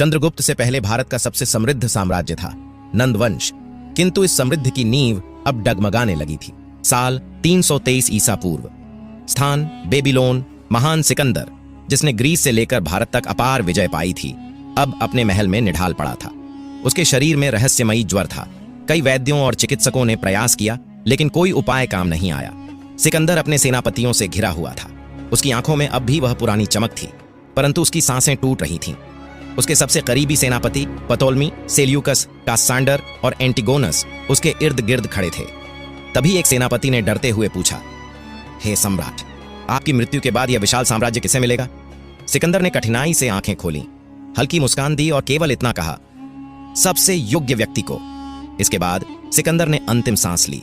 चंद्रगुप्त से पहले भारत का सबसे समृद्ध साम्राज्य था नंदवंश, किंतु इस समृद्धि की नींव अब डगमगाने लगी थी। साल 323 ईसा पूर्व। स्थान बेबीलोन। महान सिकंदर, जिसने ग्रीस से लेकर भारत तक अपार विजय पाई थी, अब अपने महल में निढाल पड़ा था। उसके शरीर में रहस्यमयी ज्वर था। कई वैद्यों और चिकित्सकों ने प्रयास किया, लेकिन कोई उपाय काम नहीं आया। सिकंदर अपने सेनापतियों से घिरा हुआ था। उसकी आंखों में अब भी वह पुरानी चमक थी, परंतु उसकी सांसें टूट रही थीं। उसके सबसे करीबी सेनापति पतोलमी, सेल्यूकस, कास्सांडर और एंटिगोनस उसके इर्द गिर्द खड़े थे। तभी एक सेनापति ने डरते हुए पूछा, हे सम्राट, आपकी मृत्यु के बाद यह विशाल साम्राज्य किसे मिलेगा? सिकंदर ने कठिनाई से आंखें खोली, हल्की मुस्कान दी और केवल इतना कहा, सबसे योग्य व्यक्ति को। इसके बाद सिकंदर ने अंतिम सांस ली।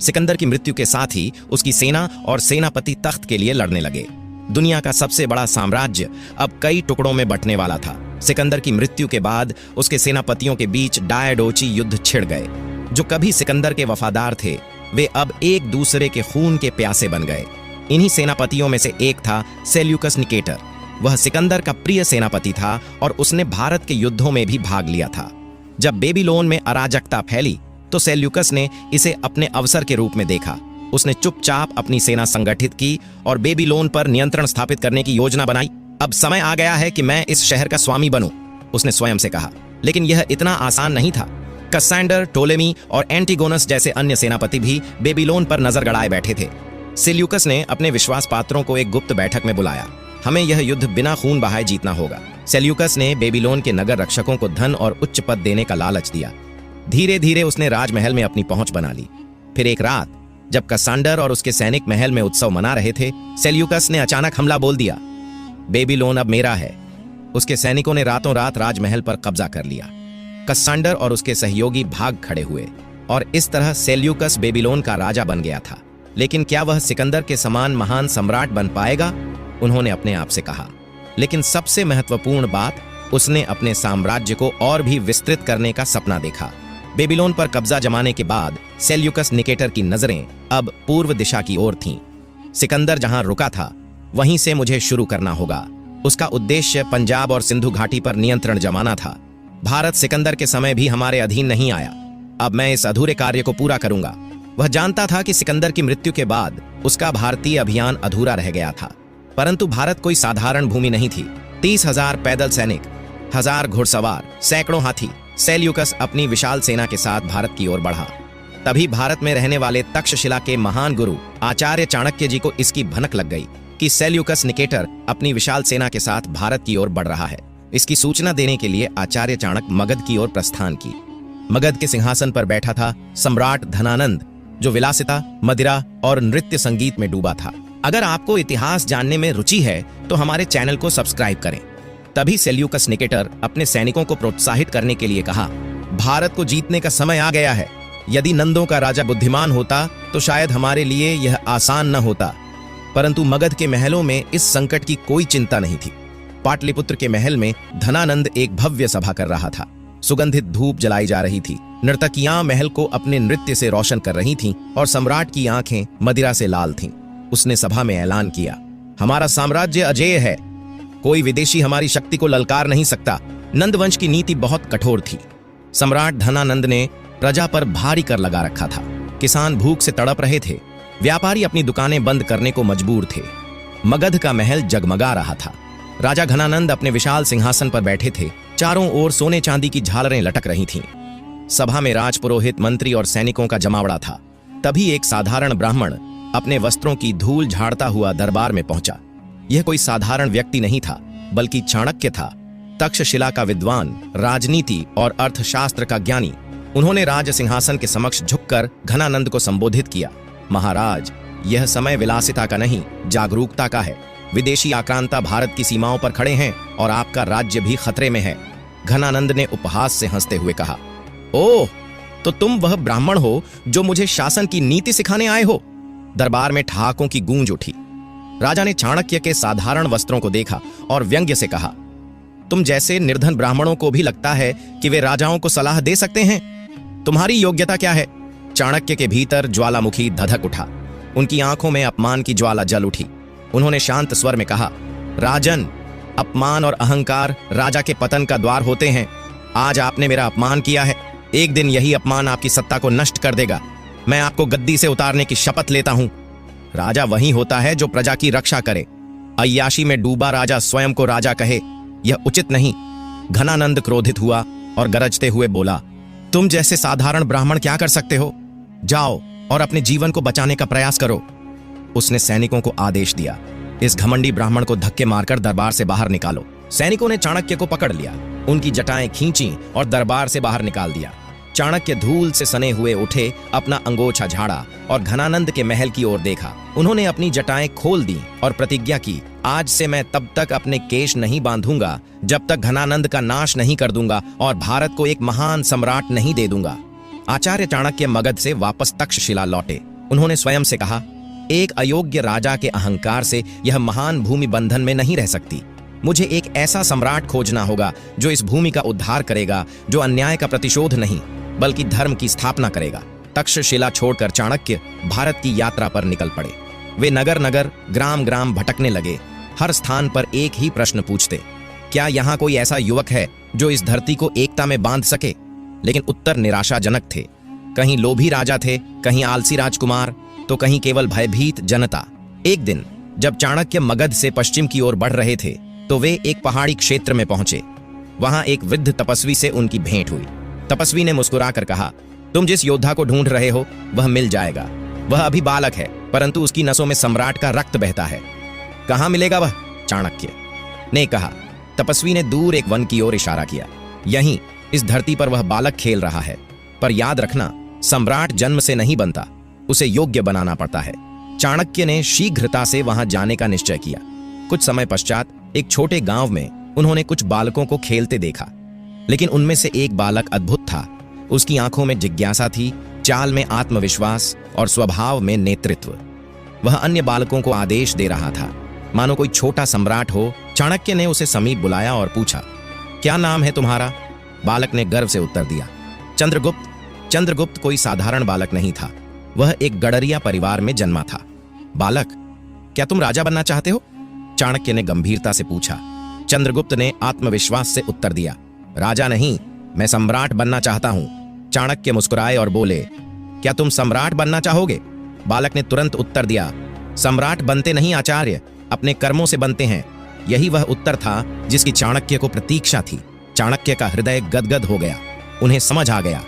सिकंदर की मृत्यु के साथ ही उसकी सेना और सेनापति तख्त के लिए लड़ने लगे। दुनिया का सबसे बड़ा साम्राज्य अब कई टुकड़ों में बंटने वाला था। सिकंदर की मृत्यु के बाद उसके सेनापतियों के बीच डायडोची युद्ध छिड़ गए। जो कभी सिकंदर के वफादार थे, वे अब एक दूसरे के खून के प्यासे बन गए। इन्हीं सेनापतियों में से एक था सेल्यूकस निकेटर। वह सिकंदर का प्रिय सेनापति था और उसने भारत के युद्धों में भी भाग लिया था। जब बेबीलोन में अराजकता फैली तो सेल्यूकस ने इसे अपने अवसर के रूप में देखा। उसने चुपचाप अपनी सेना संगठित की और बेबीलोन पर नियंत्रण स्थापित करने की योजना बनाई। अब समय आ गया है कि मैं इस शहर का स्वामी बनूं, उसने स्वयं से कहा। लेकिन यह इतना आसान नहीं था। कस्सांडर, टोलेमी और एंटिगोनस जैसे अन्य सेनापति भी बेबीलोन पर नजर गड़ाए बैठे थे। सेल्यूकस ने अपने विश्वास पात्रों को एक गुप्त बैठक में बुलाया। हमें यह युद्ध बिना खून बहाए जीतना होगा। सेल्यूकस ने बेबीलोन के नगर रक्षकों को धन और उच्च पद देने का लालच दिया। धीरे धीरे उसने राजमहल में अपनी पहुंच बना ली। फिर एक रात जब कस्सांडर और उसके सैनिक महल में उत्सव मना रहे थे, सेल्यूकस ने अचानक हमला बोल दिया, बेबीलोन अब मेरा है। उसके सैनिकों ने रातों रात राजमहल पर कब्जा कर लिया। कस्सांडर और उसके सहयोगी भाग खड़े हुए और इस तरह सेल्यूकस बेबीलोन का राजा बन गया था। लेकिन क्या वह सिकंदर के समान महान सम्राट बन पाएगा? उन्होंने अपने आप से कहा। लेकिन सबसे महत्वपूर्ण बात, उसने अपने साम्राज्य को और भी विस्तृत करने का सपना देखा। बेबीलोन पर कब्जा जमाने के बाद सेल्यूकस निकेटर की नजरें अब पूर्व दिशा की ओर थीं। सिकंदर जहां रुका था, वहीं से मुझे शुरू करना होगा। उसका उद्देश्य पंजाब और सिंधु घाटी पर नियंत्रण जमाना था। भारत सिकंदर के समय भी हमारे अधीन नहीं आया। अब मैं इस अधूरे कार्य को पूरा करूंगा। वह जानता था कि सिकंदर की मृत्यु के बाद उसका भारतीय अभियान अधूरा रह गया था। परंतु भारत कोई साधारण भूमि नहीं थी। 30,000 पैदल सैनिक, 1000 घुड़सवार, सैकड़ों हाथी। सेल्यूकस अपनी विशाल सेना के साथ भारत की ओर बढ़ा। तभी भारत में रहने वाले तक्षशिला के महान गुरु आचार्य चाणक्य जी को इसकी भनक लग गई कि सेल्यूकस निकेटर अपनी विशाल सेना के साथ भारत की ओर बढ़ रहा है। इसकी सूचना देने के लिए आचार्य चाणक्य मगध की ओर प्रस्थान की। मगध के सिंहासन पर बैठा था सम्राट धनानंद, जो विलासिता, मदिरा और नृत्य संगीत में डूबा था। अगर आपको इतिहास जानने में रुचि है तो हमारे चैनल को सब्सक्राइब करें। तभी सेल्यूकस निकेटर अपने सैनिकों को प्रोत्साहित करने के लिए कहा, भारत को जीतने का समय आ गया है। यदि नंदों का राजा बुद्धिमान होता तो शायद हमारे लिए यह आसान न होता। परंतु मगध के महलों में इस संकट की कोई चिंता नहीं थी। पाटलिपुत्र के महल में धनानंद एक भव्य सभा कर रहा था। सुगंधित धूप जलाई जा रही थी। नर्तकियां महल को अपने नृत्य से रोशन कर रही थीं और सम्राट की आंखें मदिरा से लाल थीं। उसने सभा में ऐलान किया, हमारा साम्राज्य अजेय है। कोई विदेशी हमारी शक्ति को ललकार नहीं सकता। नंदवंश की नीति बहुत कठोर थी। सम्राट धनानंद ने प्रजा पर भारी कर लगा रखा था। किसान भूख से तड़प रहे थे। व्यापारी अपनी दुकानें बंद करने को मजबूर थे। मगध का महल जगमगा रहा था। राजा घनानंद अपने विशाल सिंहासन पर बैठे थे। चारों ओर सोने चांदी की झालरें लटक रही थीं। सभा में राजपुरोहित, मंत्री और सैनिकों का जमावड़ा था। तभी एक साधारण ब्राह्मण अपने वस्त्रों की धूल झाड़ता हुआ दरबार में पहुंचा। यह कोई साधारण व्यक्ति नहीं था, बल्कि चाणक्य था, तक्षशिला का विद्वान, राजनीति और अर्थशास्त्र का ज्ञानी। उन्होंने राज सिंहासन के समक्ष झुककर घनानंद को संबोधित किया, महाराज, यह समय विलासिता का नहीं, जागरूकता का है। विदेशी आक्रांता भारत की सीमाओं पर खड़े हैं और आपका राज्य भी खतरे में है। घनानंद ने उपहास से हंसते हुए कहा, ओह, तो तुम वह ब्राह्मण हो जो मुझे शासन की नीति सिखाने आए हो? दरबार में ठहाकों की गूंज उठी। राजा ने चाणक्य के साधारण वस्त्रों को देखा और व्यंग्य से कहा, तुम जैसे निर्धन ब्राह्मणों को भी लगता है कि वे राजाओं को सलाह दे सकते हैं? तुम्हारी योग्यता क्या है? चाणक्य के भीतर ज्वालामुखी धधक उठा। उनकी आंखों में अपमान की ज्वाला जल उठी। उन्होंने शांत स्वर में कहा, राजन, अपमान और अहंकार राजा के पतन का द्वार होते हैं। आज आपने मेरा अपमान किया है, एक दिन यही अपमान आपकी सत्ता को नष्ट कर देगा। मैं आपको गद्दी से उतारने की शपथ लेता हूं। राजा वही होता है जो प्रजा की रक्षा करे। अय्याशी में डूबा राजा स्वयं को राजा कहे, यह उचित नहीं। घनानंद क्रोधित हुआ और गरजते हुए बोला, तुम जैसे साधारण ब्राह्मण क्या कर सकते हो? जाओ और अपने जीवन को बचाने का प्रयास करो। उसने सैनिकों को आदेश दिया, इस घमंडी ब्राह्मण को धक्के मारकर दरबार से बाहर निकालो। सैनिकों ने चाणक्य को पकड़ लिया, उनकी जटाएं खींची और दरबार से बाहर निकाल दिया। चाणक्य धूल से सने हुए उठे, अपना अंगोछा झाड़ा और घनानंद के महल की ओर देखा। उन्होंने अपनी जटाएं खोल दी और प्रतिज्ञा की, आज से मैं तब तक अपने केश नहीं बांधूंगा जब तक घनानंद का नाश नहीं कर दूंगा और भारत को एक महान सम्राट नहीं दे दूंगा। आचार्य चाणक्य मगध से वापस तक्षशिला लौटे। उन्होंने स्वयं से कहा, एक अयोग्य राजा के अहंकार से यह महान भूमि बंधन में नहीं रह सकती। मुझे एक ऐसा सम्राट खोजना होगा जो इस भूमि का उद्धार करेगा, जो अन्याय का प्रतिशोध नहीं बल्कि धर्म की स्थापना करेगा। तक्षशिला छोड़कर चाणक्य भारत की यात्रा पर निकल पड़े। वे नगर नगर, ग्राम ग्राम भटकने लगे। हर स्थान पर एक ही प्रश्न पूछते, क्या यहाँ कोई ऐसा युवक है जो इस धरती को एकता में बांध सके? लेकिन उत्तर निराशाजनक थे। कहीं लोभी राजा थे, कहीं आलसी राजकुमार, तो कहीं केवल भयभीत जनता। एक दिन जब चाणक्य मगध से पश्चिम की ओर बढ़ रहे थे तो वे एक पहाड़ी क्षेत्र में पहुंचे। वहां एक वृद्ध तपस्वी से उनकी भेंट हुई। तपस्वी ने मुस्कुराकर कहा, तुम जिस योद्धा को ढूंढ रहे हो वह मिल जाएगा। वह अभी बालक है, परंतु उसकी नसों में सम्राट का रक्त बहता है। कहाँ मिलेगा वह? चाणक्य ने कहा। तपस्वी ने दूर एक वन की ओर इशारा किया। यहीं इस धरती पर वह बालक खेल रहा है। पर याद रखना, सम्राट जन्म से नहीं बनता, उसे योग्य बनाना पड़ता है। चाणक्य ने शीघ्रता से वहां जाने का निश्चय किया। कुछ समय पश्चात एक छोटे गांव में उन्होंने कुछ बालकों को खेलते देखा, लेकिन उनमें से एक बालक अद्भुत था। उसकी आंखों में जिज्ञासा थी, चाल में आत्मविश्वास और स्वभाव में नेतृत्व। वह अन्य बालकों को आदेश दे रहा था, मानो कोई छोटा सम्राट हो। चाणक्य ने उसे समीप बुलाया और पूछा, क्या नाम है तुम्हारा? बालक ने गर्व से उत्तर दिया, चंद्रगुप्त। चंद्रगुप्त कोई साधारण बालक नहीं था, वह एक गडरिया परिवार में जन्मा था। बालक, क्या तुम राजा बनना चाहते हो? चाणक्य ने गंभीरता से पूछा। चंद्रगुप्त ने आत्मविश्वास से उत्तर दिया, राजा नहीं, मैं सम्राट बनना चाहता हूं। चाणक्य मुस्कुराए और बोले, क्या तुम सम्राट बनना चाहोगे? बालक ने तुरंत उत्तर दिया, सम्राट बनते नहीं आचार्य, अपने कर्मों से बनते हैं। यही वह उत्तर था जिसकी चाणक्य को प्रतीक्षा थी। चाणक्य का हृदय गदगद हो गया। उन्हें समझ आ गया,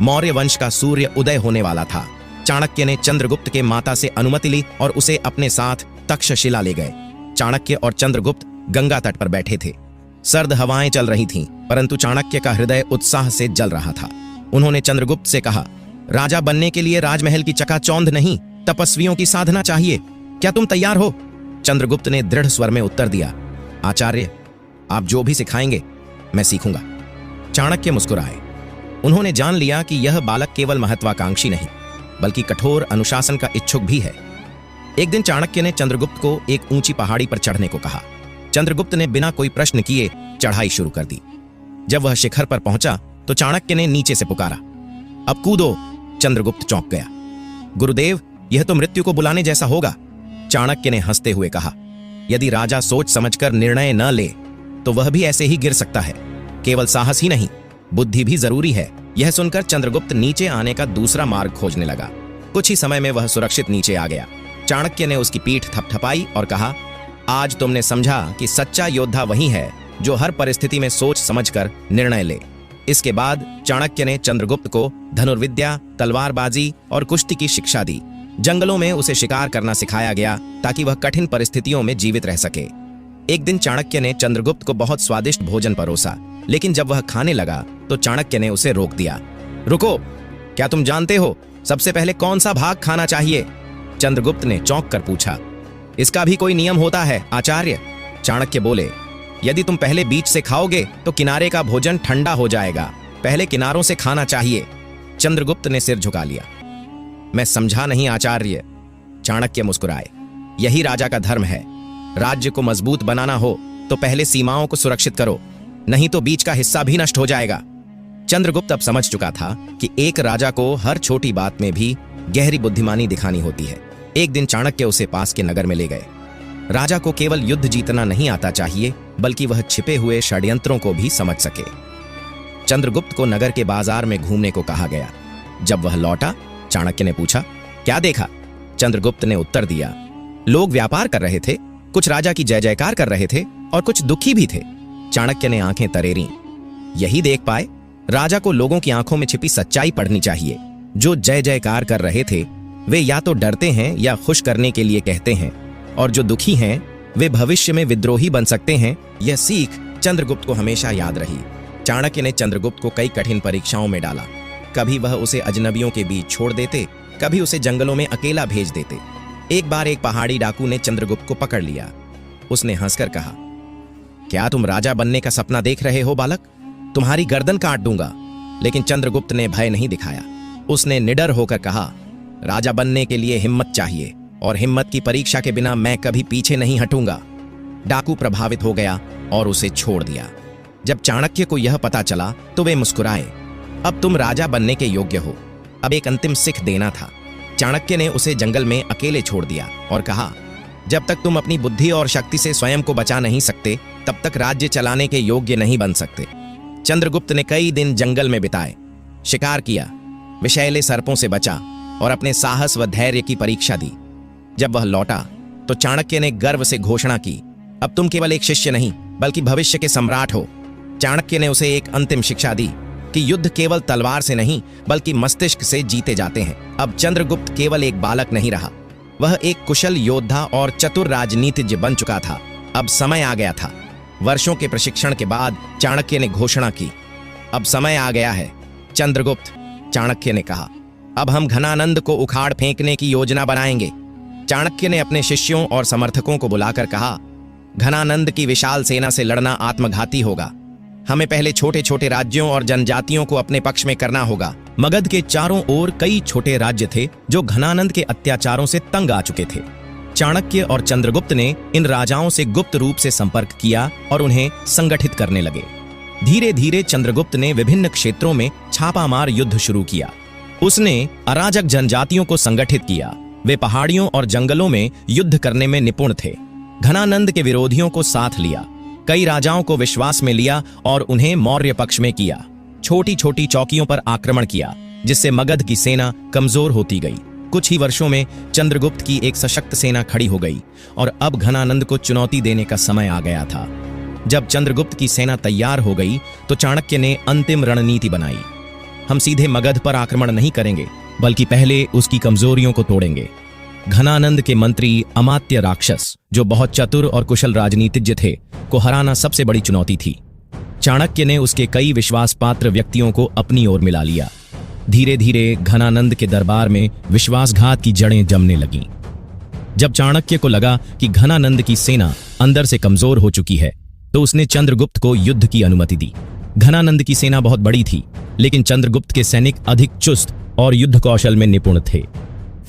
मौर्य वंश का सूर्य उदय होने वाला था। चाणक्य ने चंद्रगुप्त के माता से अनुमति ली और उसे अपने साथ तक्षशिला ले गए। चाणक्य और चंद्रगुप्त गंगा तट पर बैठे थे। सर्द हवाएं चल रही थीं, परंतु चाणक्य का हृदय उत्साह से जल रहा था। उन्होंने चंद्रगुप्त से कहा, राजा बनने के लिए राजमहल की चकाचौंध नहीं, तपस्वियों की साधना चाहिए। क्या तुम तैयार हो? चंद्रगुप्त ने दृढ़ स्वर में उत्तर दिया, आचार्य, आप जो भी सिखाएंगे मैं सीखूंगा। चाणक्य मुस्कुराए। उन्होंने जान लिया कि यह बालक केवल महत्वाकांक्षी नहीं बल्कि कठोर अनुशासन का इच्छुक भी है। एक दिन चाणक्य ने चंद्रगुप्त को एक ऊंची पहाड़ी पर चढ़ने को कहा। चंद्रगुप्त ने बिना कोई प्रश्न किए चढ़ाई शुरू कर दी। जब वह शिखर पर पहुंचा तो चाणक्य ने नीचे से पुकारा, अब कूदो। चंद्रगुप्त चौंक गया। गुरुदेव, यह तो मृत्यु को बुलाने जैसा होगा। चाणक्य ने हंसते हुए कहा, यदि राजा सोच समझकर निर्णय न ले तो वह भी ऐसे ही गिर सकता है। केवल साहस ही नहीं, बुद्धि भी जरूरी है। यह सुनकर चंद्रगुप्त नीचे आने का दूसरा मार्ग खोजने लगा। कुछ ही समय में वह सुरक्षित नीचे आ गया। चाणक्य ने उसकी पीठ थपथपाई और कहा, आज तुमने समझा कि सच्चा योद्धा वही है जो हर परिस्थिति में सोच समझकर निर्णय ले। इसके बाद चाणक्य ने चंद्रगुप्त को धनुर्विद्या, तलवारबाजी और कुश्ती की शिक्षा दी। जंगलों में उसे शिकार करना सिखाया गया ताकि वह कठिन परिस्थितियों में जीवित रह सके। एक दिन चाणक्य ने चंद्रगुप्त को बहुत स्वादिष्ट भोजन परोसा, लेकिन जब वह खाने लगा तो चाणक्य ने उसे रोक दिया। रुको, क्या तुम जानते हो सबसे पहले कौन सा भाग खाना चाहिए? चंद्रगुप्त ने चौंक कर पूछा। इसका भी कोई नियम होता है आचार्य? चाणक्य बोले, यदि तुम पहले बीच से खाओगे तो किनारे का भोजन ठंडा हो जाएगा। पहले किनारों से खाना चाहिए। चंद्रगुप्त ने सिर झुका लिया। मैं समझा नहीं आचार्य। चाणक्य मुस्कुराए। यही राजा का धर्म है। राज्य को मजबूत बनाना हो तो पहले सीमाओं को सुरक्षित करो, नहीं तो बीच का हिस्सा भी नष्ट हो जाएगा। चंद्रगुप्त अब समझ चुका था कि एक राजा को हर छोटी बात में भी गहरी बुद्धिमानी दिखानी होती है। एक दिन चाणक्य उसे पास के नगर में ले गए। राजा को केवल युद्ध जीतना नहीं आता चाहिए, बल्कि वह छिपे हुए षड्यंत्रों को भी समझ सके। चंद्रगुप्त को नगर के बाजार में घूमने को कहा गया। जब वह लौटा, चाणक्य ने पूछा, क्या देखा? चंद्रगुप्त ने उत्तर दिया, लोग व्यापार कर रहे थे, कुछ राजा की जय जयकार कर रहे थे और कुछ दुखी भी थे। चाणक्य ने आंखें तरेरी। यही देख पाए, राजा को लोगों की आंखों में छिपी सच्चाई पढ़नी चाहिए। जो जय जयकार कर रहे थे वे या तो डरते हैं या खुश करने के लिए कहते हैं, और जो दुखी हैं वे भविष्य में विद्रोही बन सकते हैं। यह सीख चंद्रगुप्त को हमेशा याद रही। चाणक्य ने चंद्रगुप्त को कई कठिन परीक्षाओं में डाला। कभी वह उसे अजनबियों के बीच छोड़ देते, कभी उसे जंगलों में अकेला भेज देते। एक बार एक पहाड़ी डाकू ने चंद्रगुप्त को पकड़ लिया। उसने हंसकर कहा, क्या तुम राजा बनने का सपना देख रहे हो बालक? तुम्हारी गर्दन काट दूंगा। लेकिन चंद्रगुप्त ने भय नहीं दिखाया। उसने निडर होकर कहा, राजा बनने के लिए हिम्मत चाहिए, और हिम्मत की परीक्षा के बिना मैं कभी पीछे नहीं हटूंगा। डाकू प्रभावित हो गया और उसे छोड़ दिया। जब चाणक्य को यह पता चला तो वे मुस्कुराए। अब तुम राजा बनने के योग्य हो। अब एक अंतिम सिख देना था। चाणक्य ने उसे जंगल में अकेले छोड़ दिया और कहा, जब तक तुम अपनी बुद्धि और शक्ति से स्वयं को बचा नहीं सकते, तब तक राज्य चलाने के योग्य नहीं बन सकते। चंद्रगुप्त ने कई दिन जंगल में बिताए, शिकार किया, विषैले सर्पों से बचा और अपने साहस व धैर्य की परीक्षा दी। जब वह लौटा तो चाणक्य ने गर्व से घोषणा की, अब तुम केवल एक शिष्य नहीं बल्कि भविष्य के सम्राट हो। चाणक्य ने उसे एक अंतिम शिक्षा दी कि युद्ध केवल तलवार से नहीं बल्कि मस्तिष्क से जीते जाते हैं। अब चंद्रगुप्त केवल एक बालक नहीं रहा, वह एक कुशल योद्धा और चतुर राजनीतिज्ञ बन चुका था। अब समय आ गया था। वर्षों के प्रशिक्षण के बाद चाणक्य ने घोषणा की, अब समय आ गया है। चंद्रगुप्त, चाणक्य ने कहा, अब हम घनानंद को उखाड़ फेंकने की योजना बनाएंगे। चाणक्य ने अपने शिष्यों और समर्थकों को बुलाकर कहा, घनानंद की विशाल सेना से लड़ना आत्मघाती होगा। हमें पहले छोटे छोटे राज्यों और जनजातियों को अपने पक्ष में करना होगा। मगध के चारों ओर कई छोटे राज्य थे जो घनानंद के अत्याचारों से तंग आ चुके थे। चाणक्य और चंद्रगुप्त ने इन राजाओं से गुप्त रूप से संपर्क किया और उन्हें संगठित करने लगे। धीरे धीरे चंद्रगुप्त ने विभिन्न क्षेत्रों में छापामार युद्ध शुरू किया। उसने अराजक जनजातियों को संगठित किया। वे पहाड़ियों और जंगलों में युद्ध करने में निपुण थे। घनानंद के विरोधियों को साथ लिया, कई राजाओं को विश्वास में लिया और उन्हें मौर्य पक्ष में किया। छोटी छोटी चौकियों पर आक्रमण किया, जिससे मगध की सेना कमजोर होती गई। कुछ ही वर्षों में चंद्रगुप्त की एक सशक्त सेना खड़ी हो गई और अब घनानंद को चुनौती देने का समय आ गया था। जब चंद्रगुप्त की सेना तैयार हो गई तो चाणक्य ने अंतिम रणनीति बनाई। हम सीधे मगध पर आक्रमण नहीं करेंगे, बल्कि पहले उसकी कमजोरियों को तोड़ेंगे। घनानंद के मंत्री अमात्य राक्षस, जो बहुत चतुर और कुशल राजनीतिज्ञ थे, को हराना सबसे बड़ी चुनौती थी। चाणक्य ने उसके कई विश्वास पात्र व्यक्तियों को अपनी ओर मिला लिया। धीरे धीरे घनानंद के दरबार में विश्वासघात की जड़ें जमने लगीं। जब चाणक्य को लगा कि घनानंद की सेना अंदर से कमजोर हो चुकी है, तो उसने चंद्रगुप्त को युद्ध की अनुमति दी। घनानंद की सेना बहुत बड़ी थी, लेकिन चंद्रगुप्त के सैनिक अधिक चुस्त और युद्ध कौशल में निपुण थे।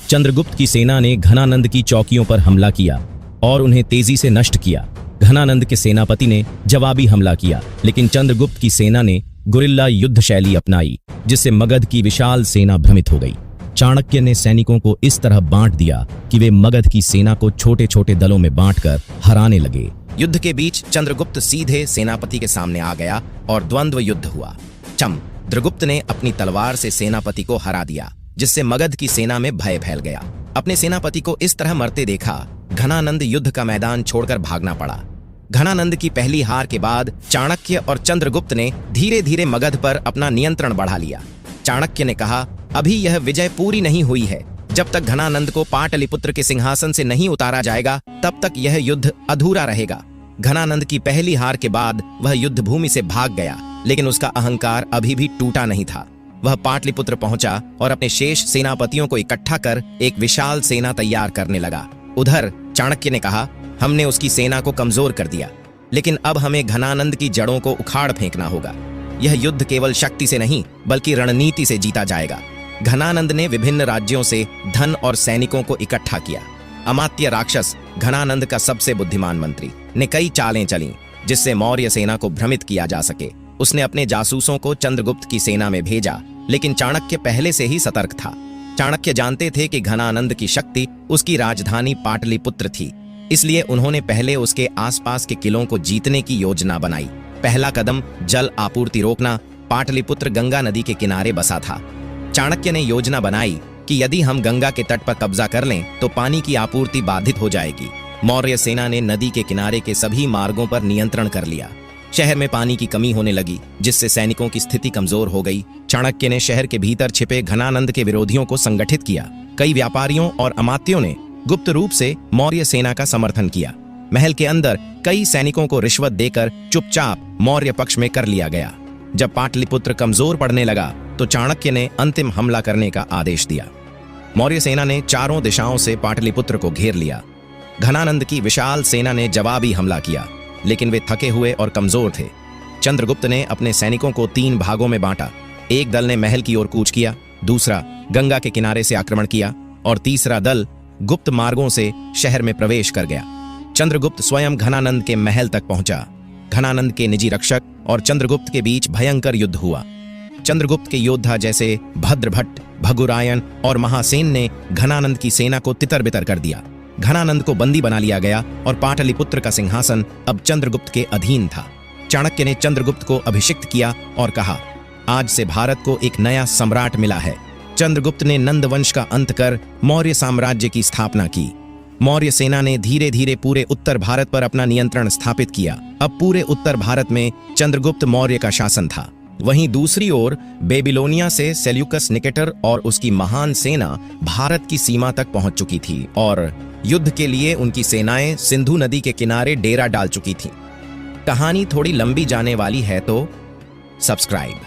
चंद्रगुप्त की सेना ने घनानंद की चौकियों पर हमला किया और उन्हें तेजी से नष्ट किया। घनानंद के सेनापति ने जवाबी हमला किया, लेकिन चंद्रगुप्त की सेना ने गुरिल्ला युद्ध शैली अपनाई, जिससे मगध की विशाल सेना भ्रमित हो गई। चाणक्य ने सैनिकों को इस तरह बांट दिया कि वे मगध की सेना को छोटे छोटे दलों में बांटकर हराने लगे। युद्ध के बीच चंद्रगुप्त सीधे सेनापति के सामने आ गया और द्वंद्व युद्ध हुआ। चंद्रगुप्त ने अपनी तलवार से सेनापति को हरा दिया, जिससे मगध की सेना में भय फैल गया। अपने सेनापति को इस तरह मरते देखा, घनानंद युद्ध का मैदान छोड़कर भागना पड़ा। घनानंद की पहली हार के बाद चाणक्य और चंद्रगुप्त ने धीरे धीरे मगध पर अपना नियंत्रण बढ़ा लिया। चाणक्य ने कहा, अभी यह विजय पूरी नहीं हुई है। जब तक घनानंद को पाटलिपुत्र के सिंहासन से नहीं उतारा जाएगा, तब तक यह युद्ध अधूरा रहेगा। घनानंद की पहली हार के बाद वह युद्ध भूमि से भाग गया, लेकिन उसका अहंकार अभी भी टूटा नहीं था। वह पाटलिपुत्र पहुंचा और अपने शेष सेनापतियों को इकट्ठा कर एक विशाल सेना तैयार करने लगा। उधर चाणक्य ने कहा, हमने उसकी सेना को कमजोर कर दिया, लेकिन अब हमें घनानंद की जड़ों को उखाड़ फेंकना होगा। यह युद्ध केवल शक्ति से नहीं बल्कि रणनीति से जीता जाएगा। घनानंद ने विभिन्न राज्यों से धन और सैनिकों को इकट्ठा किया। अमात्य राक्षस, घनानंद का सबसे बुद्धिमान मंत्री, ने कई चालें चलीं जिससे मौर्य सेना को भ्रमित किया जा सके। उसने अपने जासूसों को चंद्रगुप्त की सेना में भेजा, लेकिन चाणक्य पहले से ही सतर्क था। चाणक्य जानते थे कि घनानंद की शक्ति उसकी राजधानी पाटलिपुत्र थी। इसलिए उन्होंने पहले उसके आसपास के किलों को जीतने की योजना बनाई। पहला कदम जल आपूर्ति रोकना। पाटलिपुत्र गंगा नदी के किनारे बसा था। चाणक्य ने योजना बनाई कि यदि हम गंगा के तट पर कब्जा कर लें तो पानी की आपूर्ति बाधित हो जाएगी। मौर्य सेना ने नदी के किनारे के सभी मार्गों पर नियंत्रण कर लिया। शहर में पानी की कमी होने लगी, जिससे सैनिकों की स्थिति कमजोर हो गई। चाणक्य ने शहर के भीतर छिपे घनानंद के विरोधियों को संगठित किया। कई व्यापारियों और अमात्यों ने गुप्त रूप से मौर्य सेना का समर्थन किया। महल के अंदर कई सैनिकों को रिश्वत देकर चुपचाप मौर्य पक्ष में कर लिया गया। जब पाटलिपुत्र कमजोर पड़ने लगा तो चाणक्य ने अंतिम हमला करने का आदेश दिया। मौर्य सेना ने चारों दिशाओं से पाटलिपुत्र को घेर लिया। घनानंद की विशाल सेना ने जवाबी हमला किया, लेकिन वे थके हुए और कमजोर थे। चंद्रगुप्त ने अपने सैनिकों को 3 भागों में बांटा। एक दल ने महल की ओर कूच किया, दूसरा गंगा के किनारे से आक्रमण किया और तीसरा दल गुप्त मार्गों से शहर में प्रवेश कर गया। चंद्रगुप्त स्वयं घनानंद के महल तक पहुंचा। घनानंद के निजी रक्षक और चंद्रगुप्त के बीच भयंकर युद्ध हुआ। चंद्रगुप्त के योद्धा जैसे भद्रभट्ट, भगुरायन और महासेन ने घनानंद की सेना को तितर-बितर कर दिया। घनानंद को बंदी बना लिया गया और पाटलिपुत्र का सिंहासन अब चंद्रगुप्त के अधीन था। चाणक्य ने चंद्रगुप्त को अभिषिक्त किया और कहा, आज से भारत को एक नया सम्राट मिला है। चंद्रगुप्त ने नंद वंश का अंत कर मौर्य साम्राज्य की स्थापना की। मौर्य सेना ने धीरे धीरे पूरे उत्तर भारत पर अपना नियंत्रण स्थापित किया। अब पूरे उत्तर भारत में चंद्रगुप्त मौर्य का शासन था। वहीं दूसरी ओर बेबीलोनिया से सेल्यूकस निकेटर और उसकी महान सेना भारत की सीमा तक पहुंच चुकी थी और युद्ध के लिए उनकी सेनाएं सिंधु नदी के किनारे डेरा डाल चुकी थीं। कहानी थोड़ी लंबी जाने वाली है, तो सब्सक्राइब।